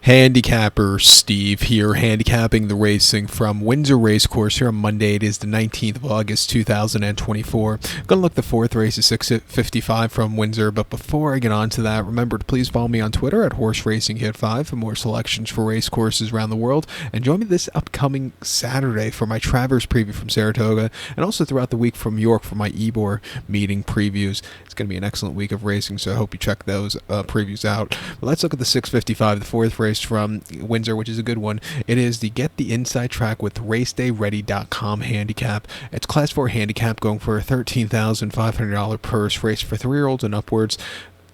Handicapper Steve here, handicapping the racing from Windsor Racecourse here on Monday. It is the 19th of August, 2024. Gonna look the fourth race is 6:55 from Windsor, but before I get on to that, remember to please follow me on Twitter at HorseRacingHit5 for more selections for race courses around the world, and join me this upcoming Saturday for my Travers preview from Saratoga, and also throughout the week from York for my Ebor meeting previews. It's going to be an excellent week of racing, so I hope you check those previews out. But let's look at the 6:55, the fourth race from Windsor, which is a good one. It is the Get the Inside Track with RaceDayReady.com handicap. It's Class 4 handicap going for a $13,500 purse, race for 3-year-olds and upwards.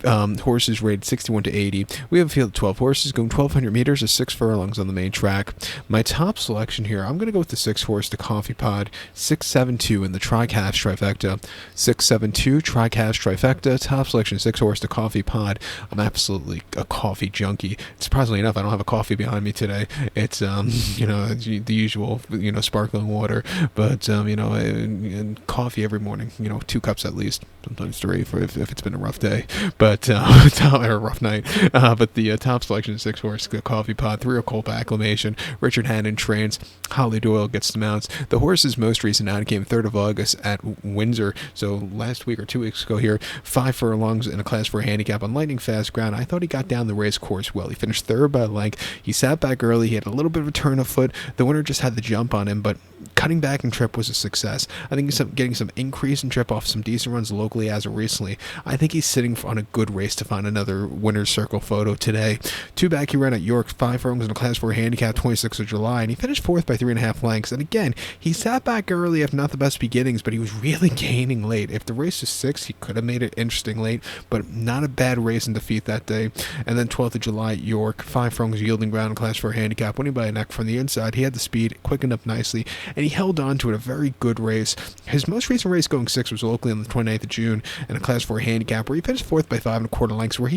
Horses rated 61 to 80. We have a field of 12 horses going 1,200 meters or 6 furlongs on the main track. My top selection here, I'm going to go with the 6 horse, the Coffee Pod, 672 in the Tricast trifecta. 672 Tricast trifecta. Top selection, 6 horse, the Coffee Pod. I'm absolutely a coffee junkie. Surprisingly enough, I don't have a coffee behind me today. It's the usual, sparkling water, but and coffee every morning. 2 cups at least, sometimes 3 if it's been a rough day. But a rough night. But the top selection is 6 horse, the Coffee Pod, 3 Colt Acclamation. Richard Hannon trains. Holly Doyle gets the mounts. The horse's most recent out came 3rd of August at Windsor. So last week or 2 weeks ago here, 5 furlongs in a Class 4 handicap on lightning fast ground. I thought he got down the race course well. He finished 3rd by a length. He sat back early. He had a little bit of a turn of foot. The winner just had the jump on him, but cutting back in trip was a success. I think he's getting some increase in trip off some decent runs locally as of recently. I think he's sitting on a good race to find another winner's circle photo today. 2 back he ran at York, 5 furlongs in a Class 4 handicap, 26th of July, and he finished 4th by 3.5 lengths. And again, he sat back early, if not the best beginnings, but he was really gaining late. If the race was 6, he could have made it interesting late, but not a bad race in defeat that day. And then 12th of July at York, 5 furlongs yielding ground in Class 4 handicap, winning by a neck from the inside. He had the speed, quickened up nicely, and he held on to it. A very good race. His most recent race going 6 was locally on the 29th of June in a Class 4 handicap where he finished 4th by 5.25 lengths, where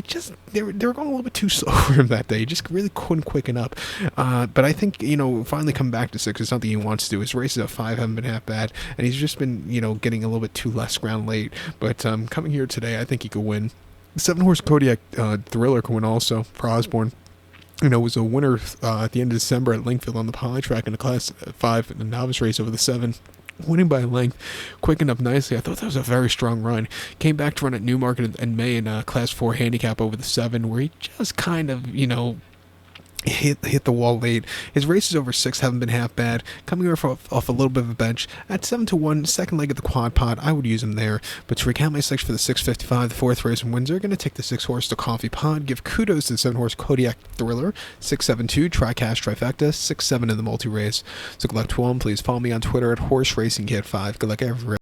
they were going a little bit too slow for him that day. He just really couldn't quicken up. But I think, finally come back to 6 is something he wants to do. His races at 5 haven't been half bad, and he's just been, getting a little bit too less ground late. But coming here today, I think he could win. The 7 horse Kodiak Thriller could win also for Osborne. Was a winner at the end of December at Linkfield on the Poly track in a Class 5 in the novice race over the 7. Winning by a length, quickened up nicely. I thought that was a very strong run. Came back to run at Newmarket in May in a Class 4 handicap over the 7, where he just kind of, hit the wall late. His races over 6 haven't been half bad. Coming off a little bit of a bench at 7-1, second leg of the Quad Pod, I would use him there. But to recount my selection for the 6:55, the 4th race in Windsor, going to take the 6 horse, the Coffee Pod. Give kudos to the 7 horse Kodiak Thriller, 672 Tricast trifecta, 6-7 in the multi race. So good luck to all. Please follow me on Twitter at HorseRacingKid5. Good luck everywhere.